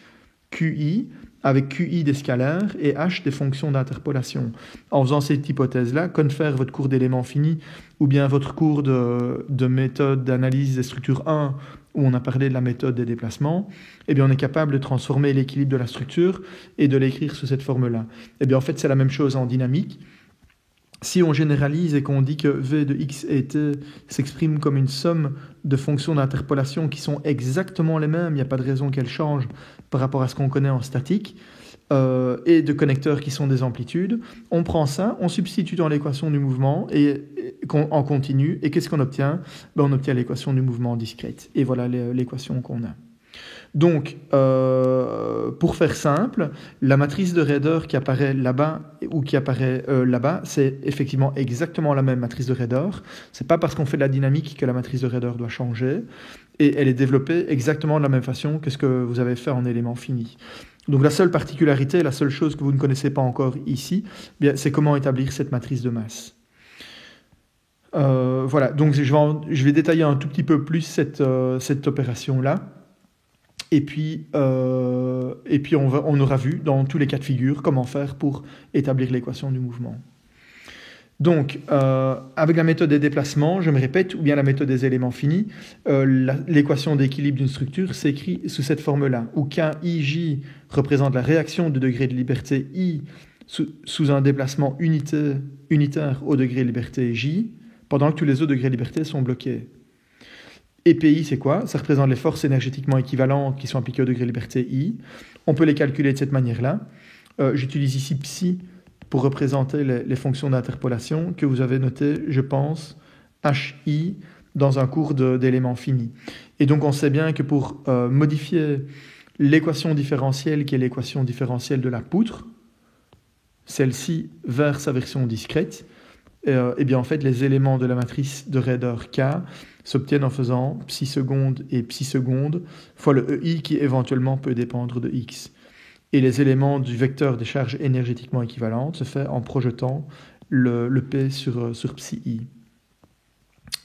S1: qi, avec qi des scalaires et h des fonctions d'interpolation. En faisant cette hypothèse-là, faire votre cours d'éléments finis ou bien votre cours de méthode d'analyse des structures 1, où on a parlé de la méthode des déplacements, eh bien on est capable de transformer l'équilibre de la structure et de l'écrire sous cette forme-là. Eh bien en fait, c'est la même chose en dynamique. Si on généralise et qu'on dit que V de x et t s'exprime comme une somme de fonctions d'interpolation qui sont exactement les mêmes, il n'y a pas de raison qu'elles changent par rapport à ce qu'on connaît en statique, et de connecteurs qui sont des amplitudes, on prend ça, on substitue dans l'équation du mouvement en continu, et qu'est-ce qu'on obtient? On obtient l'équation du mouvement discrète. Et voilà l'équation qu'on a. Donc, pour faire simple, la matrice de Raeder qui apparaît là-bas ou qui apparaît là-bas, c'est effectivement exactement la même matrice de Raeder. C'est pas parce qu'on fait de la dynamique que la matrice de Raeder doit changer. Et elle est développée exactement de la même façon que ce que vous avez fait en élément fini. Donc la seule particularité, la seule chose que vous ne connaissez pas encore ici, c'est comment établir cette matrice de masse. Voilà, donc je vais détailler un tout petit peu plus cette opération-là. Et puis on aura vu dans tous les cas de figure comment faire pour établir l'équation du mouvement. Donc, avec la méthode des déplacements, je me répète, ou bien la méthode des éléments finis, l'équation d'équilibre d'une structure s'écrit sous cette forme-là, où Kij représente la réaction de degré de liberté I sous un déplacement unitaire au degré de liberté J, pendant que tous les autres degrés de liberté sont bloqués. Et PI, c'est quoi? Ça représente les forces énergétiquement équivalentes qui sont appliquées au degré de liberté I. On peut les calculer de cette manière-là. J'utilise ici psi pour représenter les fonctions d'interpolation que vous avez notées, je pense, HI, dans un cours d'éléments finis. Et donc on sait bien que pour modifier l'équation différentielle, qui est l'équation différentielle de la poutre, celle-ci vers sa version discrète, et bien en fait les éléments de la matrice de Raeder K s'obtiennent en faisant psi seconde et psi seconde fois le EI qui éventuellement peut dépendre de x. Et les éléments du vecteur des charges énergétiquement équivalentes se fait en projetant le P sur psi i.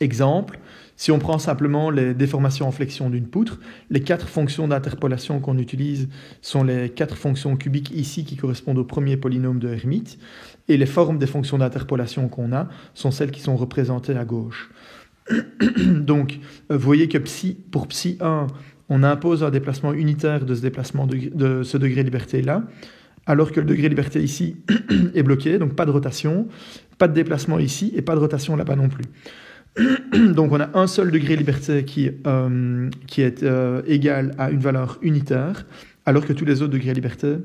S1: Exemple, si on prend simplement les déformations en flexion d'une poutre, les 4 fonctions d'interpolation qu'on utilise sont les 4 fonctions cubiques ici qui correspondent au premier polynôme de Hermite, et les formes des fonctions d'interpolation qu'on a sont celles qui sont représentées à gauche. Donc, vous voyez que pour psi 1, on impose un déplacement unitaire de ce déplacement de ce degré de liberté-là, alors que le degré de liberté ici est bloqué, donc pas de rotation, pas de déplacement ici et pas de rotation là-bas non plus. Donc on a un seul degré de liberté qui est égal à une valeur unitaire, alors que tous les autres degrés de liberté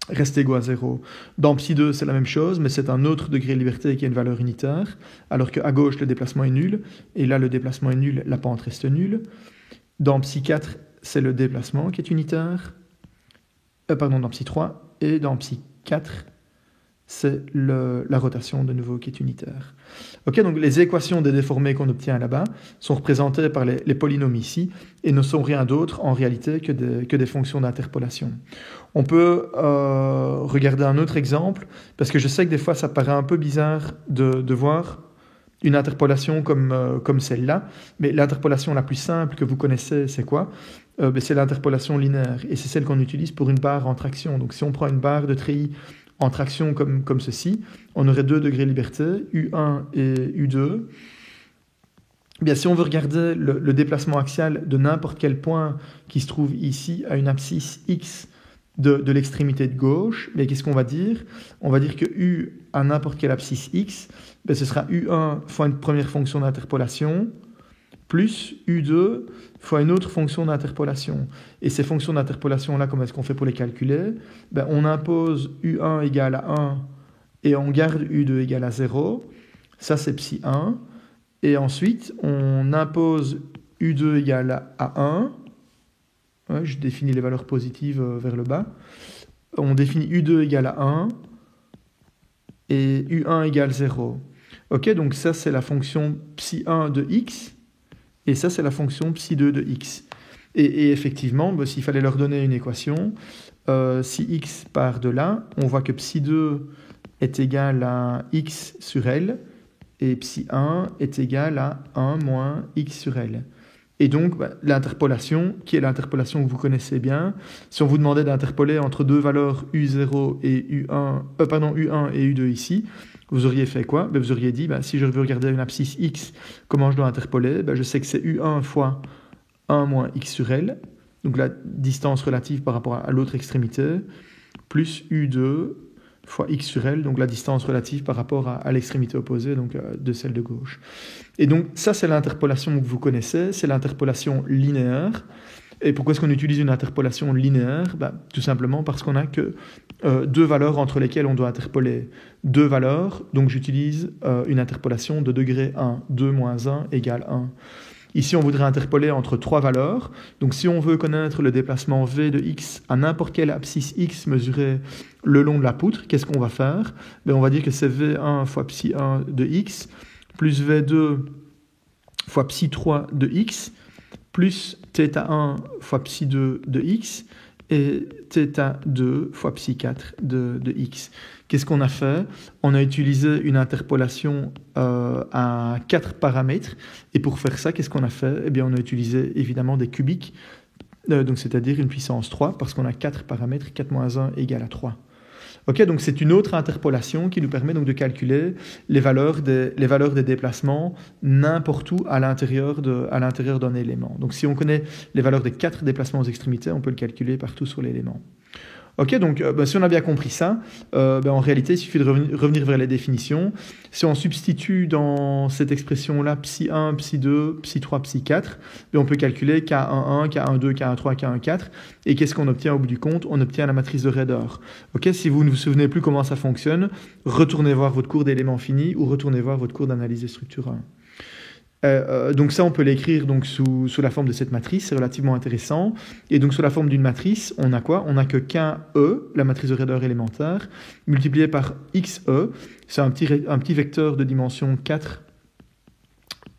S1: restent égaux à 0. Dans psi 2, c'est la même chose, mais c'est un autre degré de liberté qui a une valeur unitaire, alors qu'à gauche, le déplacement est nul, et là, le déplacement est nul, la pente reste nulle. Dans psi 4, c'est le déplacement qui est unitaire. Dans psi 3, et dans psi 4, c'est la rotation de nouveau qui est unitaire. Ok, donc les équations des déformés qu'on obtient là-bas sont représentées par les polynômes ici et ne sont rien d'autre en réalité que des fonctions d'interpolation. On peut regarder un autre exemple, parce que je sais que des fois ça paraît un peu bizarre de voir une interpolation comme celle-là, mais l'interpolation la plus simple que vous connaissez, c'est quoi? C'est l'interpolation linéaire, et c'est celle qu'on utilise pour une barre en traction. Donc si on prend une barre de treillis en traction comme ceci, on aurait 2 degrés de liberté, U1 et U2. Eh bien, si on veut regarder le déplacement axial de n'importe quel point qui se trouve ici à une abscisse X de l'extrémité de gauche, mais qu'est-ce qu'on va dire? On va dire que U à n'importe quelle abscisse X, ce sera U1 fois une première fonction d'interpolation, plus U2 fois une autre fonction d'interpolation. Et ces fonctions d'interpolation-là, comment est-ce qu'on fait pour les calculer? On impose U1 égale à 1 et on garde U2 égale à 0. Ça, c'est psi 1. Et ensuite, on impose U2 égale à 1. Ouais, je définis les valeurs positives vers le bas. On définit U2 égale à 1 et U1 égale 0. Ok, donc ça, c'est la fonction psi 1 de x. Et ça, c'est la fonction psi2 de x. Et effectivement, s'il fallait leur donner une équation, si x part de là, on voit que psi2 est égal à x sur L, et psi1 est égal à 1 moins x sur L. Et donc, l'interpolation, qui est l'interpolation que vous connaissez bien, si on vous demandait d'interpoler entre deux valeurs U0 et U1 et U2 ici, vous auriez fait quoi? Vous auriez dit, si je veux regarder une abscisse X, comment je dois interpoler? Je sais que c'est U1 fois 1 moins X sur L, donc la distance relative par rapport à l'autre extrémité, plus U2 fois X sur L, donc la distance relative par rapport à l'extrémité opposée, donc de celle de gauche. Et donc ça, c'est l'interpolation que vous connaissez, c'est l'interpolation linéaire. Et pourquoi est-ce qu'on utilise une interpolation linéaire? Tout simplement parce qu'on n'a que deux valeurs entre lesquelles on doit interpoler. Deux valeurs, donc j'utilise une interpolation de degré 1. 2 moins 1 égale 1. Ici, on voudrait interpoler entre trois valeurs. Donc si on veut connaître le déplacement v de x à n'importe quelle abscisse x mesurée le long de la poutre, qu'est-ce qu'on va faire? On va dire que c'est v1 fois psi1 de x, plus v2 fois psi3 de x, plus θ1 fois psi2 de x, et θ2 fois psi4 de x. Qu'est-ce qu'on a fait? On a utilisé une interpolation à 4 paramètres. Et pour faire ça, qu'est-ce qu'on a fait? On a utilisé évidemment des cubiques, donc c'est-à-dire une puissance 3, parce qu'on a 4 paramètres, 4 moins 1 égale à 3. Ok, donc c'est une autre interpolation qui nous permet donc de calculer les valeurs des déplacements n'importe où à l'intérieur d'un élément. Donc si on connaît les valeurs des 4 déplacements aux extrémités, on peut le calculer partout sur l'élément. Ok, donc si on a bien compris ça, en réalité, il suffit de revenir vers les définitions. Si on substitue dans cette expression-là psi1, psi2, psi3, psi4, on peut calculer K11, K12, K13, K14. Et qu'est-ce qu'on obtient au bout du compte? On obtient la matrice de Redor. Ok, si vous ne vous souvenez plus comment ça fonctionne, retournez voir votre cours d'éléments finis ou retournez voir votre cours d'analyse des structures 1. Donc ça, on peut l'écrire donc sous la forme de cette matrice, c'est relativement intéressant. Et donc sous la forme d'une matrice, on a quoi? On a que KE, la matrice de Redor élémentaire, multiplié par XE, c'est un petit vecteur de dimension 4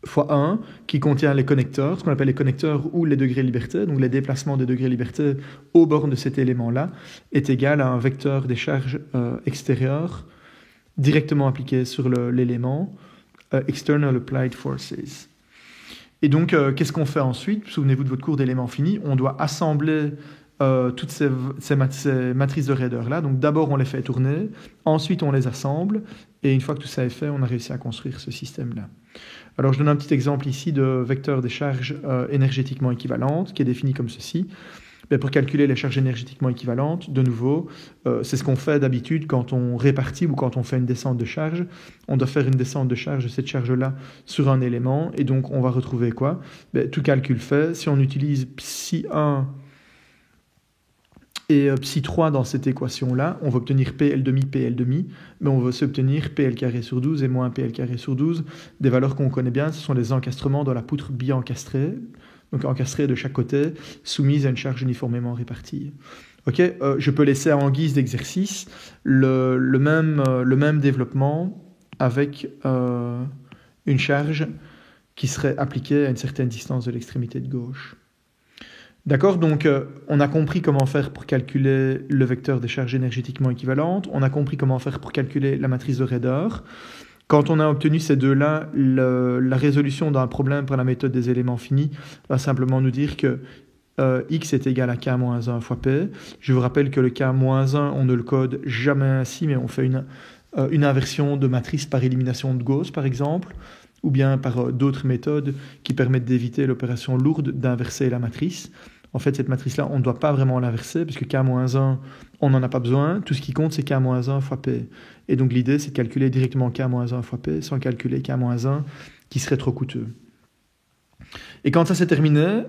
S1: fois 1 qui contient les connecteurs, ce qu'on appelle les connecteurs ou les degrés de liberté, donc les déplacements des degrés de liberté aux bornes de cet élément-là, est égal à un vecteur des charges extérieures directement appliquées sur l'élément, External Applied Forces. Et donc, qu'est-ce qu'on fait ensuite? Souvenez-vous de votre cours d'éléments finis. On doit assembler toutes ces matrices de Redor-là. Donc, d'abord, on les fait tourner. Ensuite, on les assemble. Et une fois que tout ça est fait, on a réussi à construire ce système-là. Alors, je donne un petit exemple ici de vecteur des charges énergétiquement équivalentes, qui est défini comme ceci. Pour calculer les charges énergétiquement équivalentes, de nouveau, c'est ce qu'on fait d'habitude quand on répartit ou quand on fait une descente de charge. On doit faire une descente de charge de cette charge-là sur un élément, et donc on va retrouver quoi? Tout calcul fait, si on utilise psi1 et psi3 dans cette équation-là, on va obtenir PL demi, mais on va aussi obtenir PL carré sur 12 et moins PL carré sur 12, des valeurs qu'on connaît bien, ce sont les encastrements dans la poutre bi-encastrée, donc encastrée de chaque côté, soumise à une charge uniformément répartie. Ok, je peux laisser en guise d'exercice le même développement avec une charge qui serait appliquée à une certaine distance de l'extrémité de gauche. D'accord, donc on a compris comment faire pour calculer le vecteur des charges énergétiquement équivalentes, on a compris comment faire pour calculer la matrice de Redor. Quand on a obtenu ces deux-là, la résolution d'un problème pour la méthode des éléments finis va simplement nous dire que x est égal à k-1 fois p. Je vous rappelle que le k-1, on ne le code jamais ainsi, mais on fait une inversion de matrice par élimination de Gauss, par exemple, ou bien par d'autres méthodes qui permettent d'éviter l'opération lourde d'inverser la matrice. En fait, cette matrice-là, on ne doit pas vraiment l'inverser, parce que k-1, on n'en a pas besoin. Tout ce qui compte, c'est k-1 fois p. Et donc l'idée, c'est de calculer directement k-1 fois p, sans calculer k-1, qui serait trop coûteux. Et quand ça c'est terminé,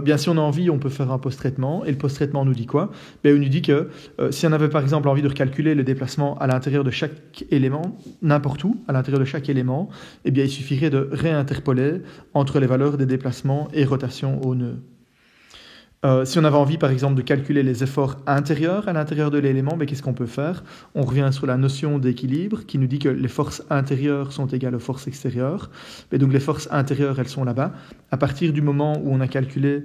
S1: bien si on a envie, on peut faire un post-traitement. Et le post-traitement nous dit quoi? Il nous dit que si on avait par exemple envie de recalculer le déplacement à l'intérieur de chaque élément, n'importe où, à l'intérieur de chaque élément, il suffirait de réinterpoler entre les valeurs des déplacements et rotation au nœud. Si on avait envie, par exemple, de calculer les efforts intérieurs à l'intérieur de l'élément, qu'est-ce qu'on peut faire? On revient sur la notion d'équilibre qui nous dit que les forces intérieures sont égales aux forces extérieures. Et donc les forces intérieures, elles sont là-bas. À partir du moment où on a calculé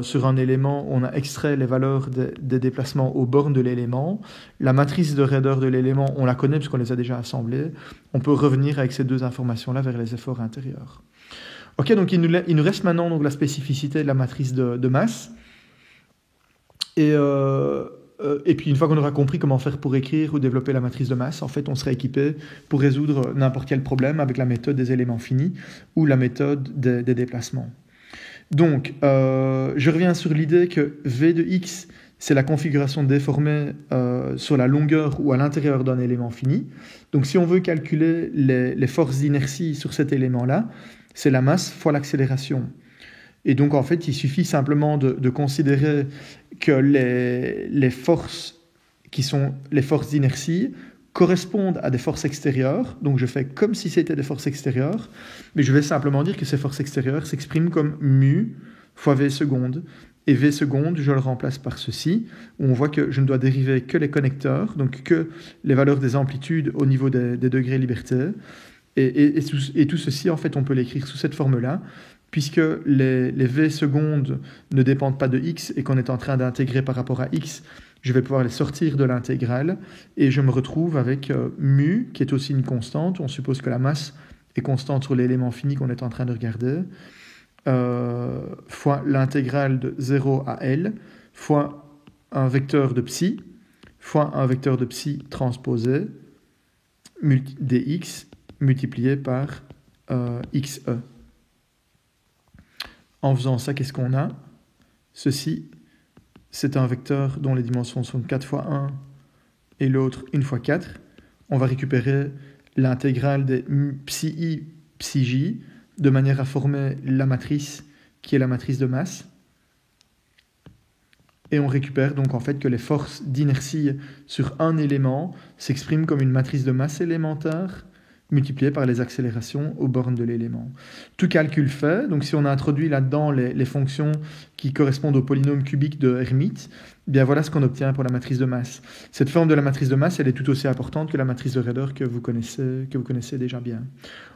S1: sur un élément, on a extrait les valeurs des déplacements aux bornes de l'élément. La matrice de raideur de l'élément, on la connaît puisqu'on les a déjà assemblées. On peut revenir avec ces deux informations-là vers les efforts intérieurs. Ok, donc il nous reste maintenant donc, la spécificité de la matrice de masse. Et puis une fois qu'on aura compris comment faire pour écrire ou développer la matrice de masse, en fait, on sera équipé pour résoudre n'importe quel problème avec la méthode des éléments finis ou la méthode des déplacements. Donc, je reviens sur l'idée que V de x, c'est la configuration déformée sur la longueur ou à l'intérieur d'un élément fini. Donc, si on veut calculer les forces d'inertie sur cet élément-là, c'est la masse fois l'accélération. Et donc, en fait, il suffit simplement de considérer que les forces qui sont les forces d'inertie correspondent à des forces extérieures. Donc, je fais comme si c'était des forces extérieures, mais je vais simplement dire que ces forces extérieures s'expriment comme mu fois v seconde. Et v seconde, je le remplace par ceci, où on voit que je ne dois dériver que les connecteurs, donc que les valeurs des amplitudes au niveau des degrés liberté. Et tout ceci, en fait, on peut l'écrire sous cette forme-là, puisque les v secondes ne dépendent pas de x et qu'on est en train d'intégrer par rapport à x, je vais pouvoir les sortir de l'intégrale et je me retrouve avec mu, qui est aussi une constante. On suppose que la masse est constante sur l'élément fini qu'on est en train de regarder, fois l'intégrale de 0 à L, fois un vecteur de psi, fois un vecteur de psi transposé, dx, multiplié par xe. En faisant ça, qu'est-ce qu'on a? Ceci, c'est un vecteur dont les dimensions sont 4 fois 1 et l'autre 1 fois 4. On va récupérer l'intégrale des psi i, psi j, de manière à former la matrice qui est la matrice de masse. Et on récupère donc en fait que les forces d'inertie sur un élément s'expriment comme une matrice de masse élémentaire multipliée par les accélérations aux bornes de l'élément. Tout calcul fait, donc si on a introduit là-dedans les fonctions qui correspondent au polynôme cubique de Hermite, bien voilà ce qu'on obtient pour la matrice de masse. Cette forme de la matrice de masse, elle est tout aussi importante que la matrice de raideur que vous connaissez déjà bien.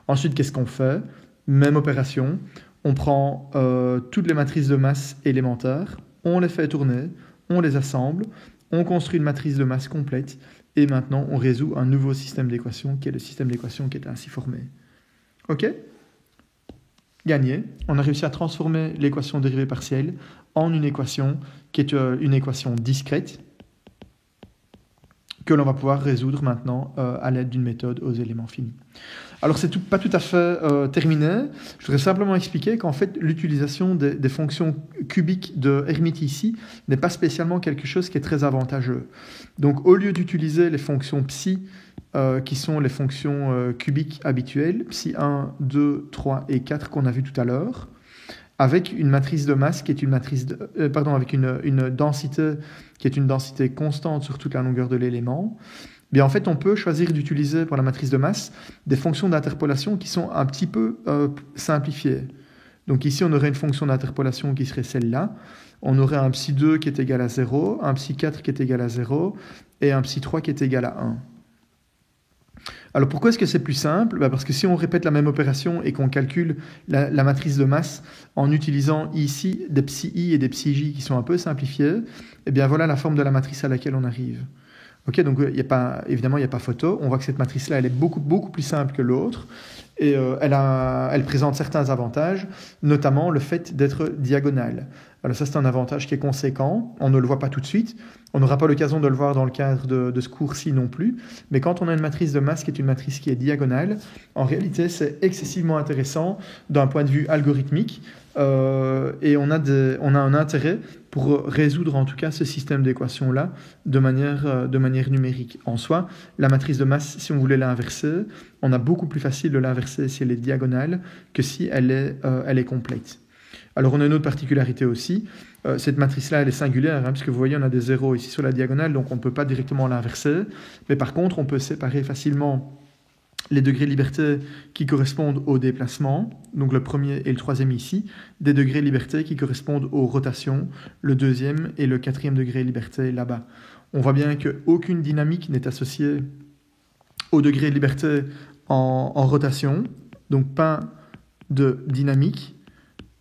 S1: Ensuite, qu'est-ce qu'on fait? Même opération, on prend toutes les matrices de masse élémentaires, on les fait tourner, on les assemble, on construit une matrice de masse complète, et maintenant on résout un nouveau système d'équations, qui est le système d'équations qui est ainsi formé. Ok? Gagné. On a réussi à transformer l'équation dérivée partielle en une équation qui est une équation discrète, que l'on va pouvoir résoudre maintenant à l'aide d'une méthode aux éléments finis. Alors, c'est pas tout à fait terminé. Je voudrais simplement expliquer qu'en fait, l'utilisation des fonctions cubiques de Hermite ici n'est pas spécialement quelque chose qui est très avantageux. Donc, au lieu d'utiliser les fonctions psi, qui sont les fonctions cubiques habituelles, psi 1, 2, 3 et 4 qu'on a vu tout à l'heure, avec une matrice de masse qui est une matrice avec une densité qui est une densité constante sur toute la longueur de l'élément, bien en fait on peut choisir d'utiliser pour la matrice de masse des fonctions d'interpolation qui sont un petit peu simplifiées. Donc ici on aurait une fonction d'interpolation qui serait celle-là, on aurait un psi 2 qui est égal à 0, un psi 4 qui est égal à 0 et un psi 3 qui est égal à 1. Alors pourquoi est-ce que c'est plus simple? Parce que si on répète la même opération et qu'on calcule la matrice de masse en utilisant ici des psi i et des psi j qui sont un peu simplifiés, eh bien voilà la forme de la matrice à laquelle on arrive. Ok, donc évidemment, il n'y a pas photo. On voit que cette matrice-là, elle est beaucoup, beaucoup plus simple que l'autre. Et elle présente certains avantages, notamment le fait d'être diagonale. Alors ça, c'est un avantage qui est conséquent. On ne le voit pas tout de suite. On n'aura pas l'occasion de le voir dans le cadre de ce cours-ci non plus. Mais quand on a une matrice de masse qui est une matrice qui est diagonale, en réalité, c'est excessivement intéressant d'un point de vue algorithmique. Et on a un intérêt pour résoudre en tout cas ce système d'équations-là de manière numérique. En soi, la matrice de masse, si on voulait l'inverser, on a beaucoup plus facile de l'inverser si elle est diagonale que si elle est complète. Alors on a une autre particularité aussi, cette matrice-là elle est singulière, puisque vous voyez on a des zéros ici sur la diagonale, donc on ne peut pas directement l'inverser, mais par contre on peut séparer facilement les degrés de liberté qui correspondent au déplacement, donc le premier et le troisième ici, des degrés de liberté qui correspondent aux rotations, le deuxième et le quatrième degré de liberté là-bas. On voit bien qu'aucune dynamique n'est associée au degré de liberté en rotation, donc pas de dynamique.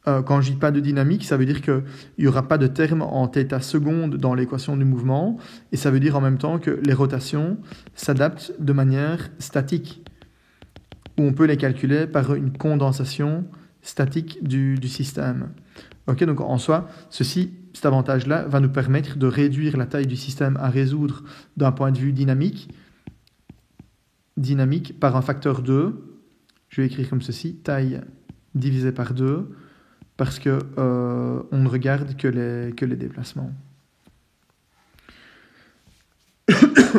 S1: Quand je dis pas de dynamique, ça veut dire qu'il n'y aura pas de terme en θ seconde dans l'équation du mouvement, et ça veut dire en même temps que les rotations s'adaptent de manière statique, où on peut les calculer par une condensation statique du système. Okay, donc en soi, cet avantage-là va nous permettre de réduire la taille du système à résoudre d'un point de vue dynamique par un facteur 2. Je vais écrire comme ceci, taille divisé par 2, parce que on ne regarde que les déplacements.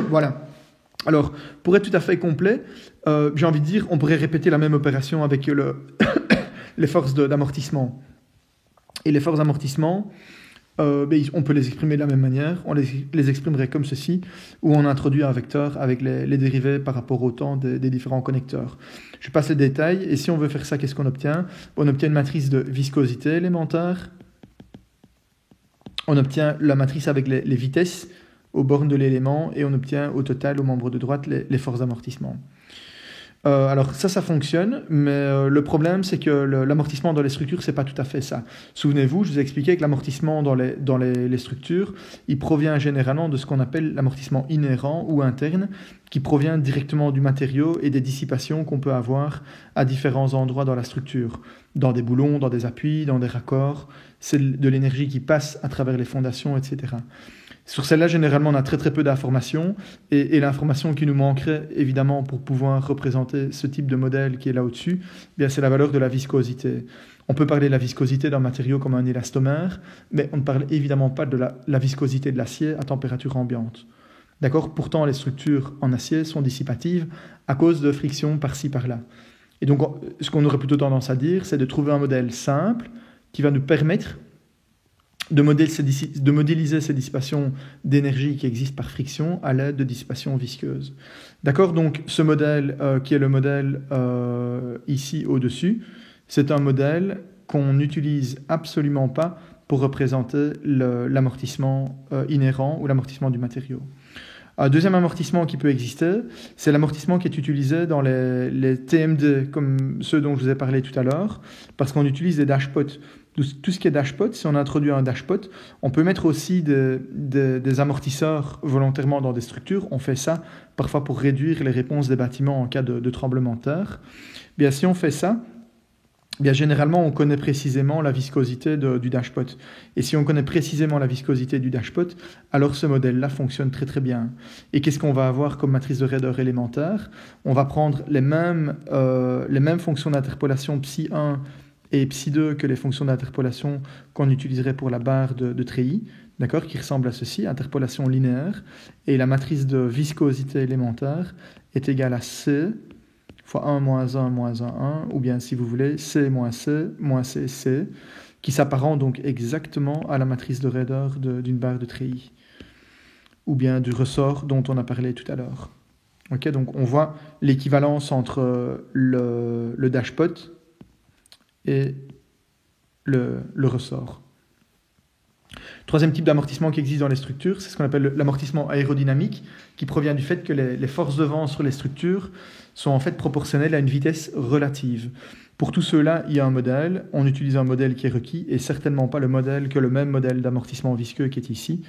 S1: Voilà. Alors, pour être tout à fait complet, j'ai envie de dire, on pourrait répéter la même opération avec les forces d'amortissement. Et les forces d'amortissement, on peut les exprimer de la même manière. On les exprimerait comme ceci, où on introduit un vecteur avec les dérivés par rapport au temps des différents connecteurs. Je passe les détails, et si on veut faire ça, qu'est-ce qu'on obtient ? On obtient une matrice de viscosité élémentaire. On obtient la matrice avec les vitesses aux bornes de l'élément, et on obtient au total, au membre de droite, les forces d'amortissement. Alors ça fonctionne, mais le problème c'est que l'amortissement dans les structures c'est pas tout à fait ça. Souvenez-vous, je vous ai expliqué que l'amortissement dans les structures, il provient généralement de ce qu'on appelle l'amortissement inhérent ou interne, qui provient directement du matériau et des dissipations qu'on peut avoir à différents endroits dans la structure, dans des boulons, dans des appuis, dans des raccords. C'est de l'énergie qui passe à travers les fondations, etc. Sur celle-là, généralement, on a très très peu d'informations, et l'information qui nous manquerait, évidemment, pour pouvoir représenter ce type de modèle qui est là au-dessus, c'est la valeur de la viscosité. On peut parler de la viscosité d'un matériau comme un élastomère, mais on ne parle évidemment pas de la viscosité de l'acier à température ambiante. D'accord ? Pourtant, les structures en acier sont dissipatives à cause de frictions par-ci, par-là. Et donc, ce qu'on aurait plutôt tendance à dire, c'est de trouver un modèle simple qui va nous permettre de modéliser ces dissipations d'énergie qui existent par friction à l'aide de dissipations visqueuses. D'accord ? Donc, ce modèle qui est le modèle ici au-dessus, c'est un modèle qu'on n'utilise absolument pas pour représenter l'amortissement inhérent ou l'amortissement du matériau. Un deuxième amortissement qui peut exister, c'est l'amortissement qui est utilisé dans les TMD, comme ceux dont je vous ai parlé tout à l'heure, parce qu'on utilise des dashpots. Tout ce qui est dashpot, si on introduit un dashpot, on peut mettre aussi des amortisseurs volontairement dans des structures. On fait ça parfois pour réduire les réponses des bâtiments en cas de tremblement de terre. Bien, si on fait ça, généralement, on connaît précisément la viscosité du dashpot. Et si on connaît précisément la viscosité du dashpot, alors ce modèle-là fonctionne très très bien. Et qu'est-ce qu'on va avoir comme matrice de raideur élémentaire ? On va prendre les mêmes fonctions d'interpolation ψ1 et ψ2 que les fonctions d'interpolation qu'on utiliserait pour la barre de Treillis, d'accord, qui ressemble à ceci, interpolation linéaire, et la matrice de viscosité élémentaire est égale à C fois 1 moins 1 moins 1, 1, ou bien si vous voulez, C moins C, C, qui s'apparente donc exactement à la matrice de raideur d'une barre de Treillis, ou bien du ressort dont on a parlé tout à l'heure. Okay, donc on voit l'équivalence entre le dashpot et le ressort. Troisième type d'amortissement qui existe dans les structures, c'est ce qu'on appelle l'amortissement aérodynamique, qui provient du fait que les forces de vent sur les structures sont en fait proportionnelles à une vitesse relative. Pour tous ceux-là, il y a un modèle, on utilise un modèle qui est requis, et certainement pas le même modèle d'amortissement visqueux qui est ici,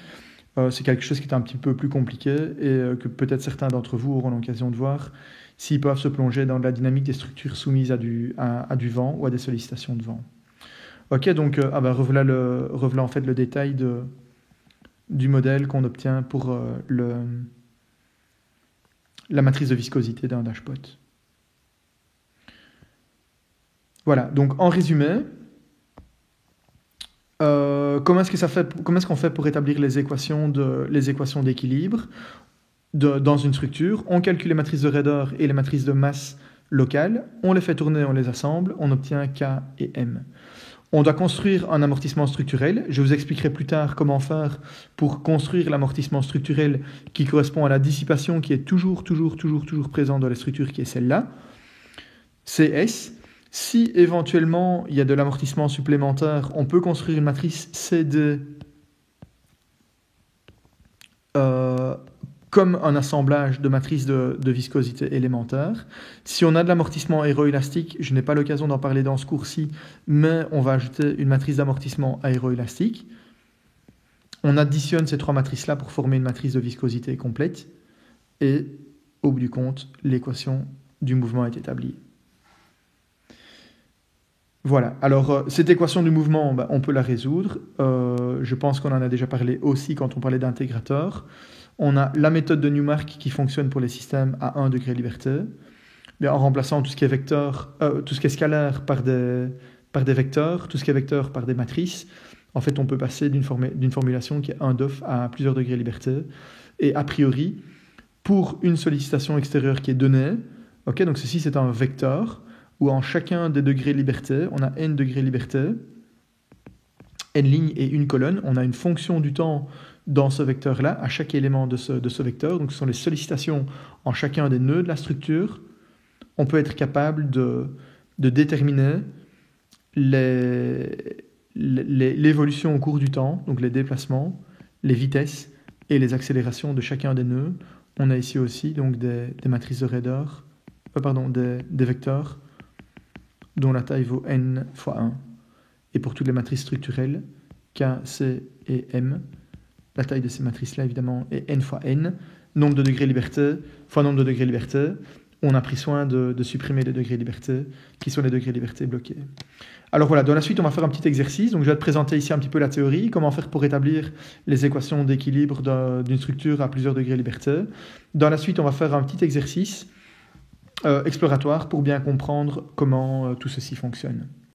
S1: C'est quelque chose qui est un petit peu plus compliqué et que peut-être certains d'entre vous auront l'occasion de voir s'ils peuvent se plonger dans la dynamique des structures soumises à du vent ou à des sollicitations de vent. Ok, donc revoilà en fait le détail du modèle qu'on obtient pour la matrice de viscosité d'un dashpot. Voilà, donc en résumé, comment est-ce qu'on fait pour établir les équations d'équilibre dans une structure? On calcule les matrices de raideur et les matrices de masse locales, on les fait tourner, on les assemble, on obtient K et M. On doit construire un amortissement structurel. Je vous expliquerai plus tard comment faire pour construire l'amortissement structurel qui correspond à la dissipation qui est toujours présente dans la structure, qui est celle-là, CS. Si éventuellement il y a de l'amortissement supplémentaire, on peut construire une matrice CD comme un assemblage de matrices de viscosité élémentaire. Si on a de l'amortissement aéroélastique, je n'ai pas l'occasion d'en parler dans ce cours-ci, mais on va ajouter une matrice d'amortissement aéroélastique. On additionne ces trois matrices-là pour former une matrice de viscosité complète, et au bout du compte, l'équation du mouvement est établie. Voilà, alors cette équation du mouvement, on peut la résoudre. Je pense qu'on en a déjà parlé aussi quand on parlait d'intégrateur. On a la méthode de Newmark qui fonctionne pour les systèmes à 1 degré de liberté. Mais en remplaçant tout ce qui est vecteur, tout ce qui est scalaire par des vecteurs, tout ce qui est vecteur par des matrices, en fait, on peut passer d'une formulation qui est 1 d'off à plusieurs degrés de liberté. Et a priori, pour une sollicitation extérieure qui est donnée, okay, donc ceci c'est un vecteur, où en chacun des degrés de liberté, on a n degrés de liberté, n lignes et une colonne. On a une fonction du temps dans ce vecteur-là, à chaque élément de ce vecteur. Donc ce sont les sollicitations en chacun des nœuds de la structure. On peut être capable de déterminer l'évolution au cours du temps, donc les déplacements, les vitesses et les accélérations de chacun des nœuds. On a ici aussi donc des matrices de raideur, des vecteurs dont la taille vaut n fois 1. Et pour toutes les matrices structurelles, K, C et M, la taille de ces matrices-là, évidemment, est n fois n. Nombre de degrés de liberté fois nombre de degrés de liberté. On a pris soin de supprimer les degrés de liberté, qui sont les degrés de liberté bloqués. Alors voilà, dans la suite, on va faire un petit exercice. Donc je vais te présenter ici un petit peu la théorie, comment faire pour établir les équations d'équilibre d'une structure à plusieurs degrés de liberté. Dans la suite, on va faire un petit exercice exploratoire pour bien comprendre comment tout ceci fonctionne.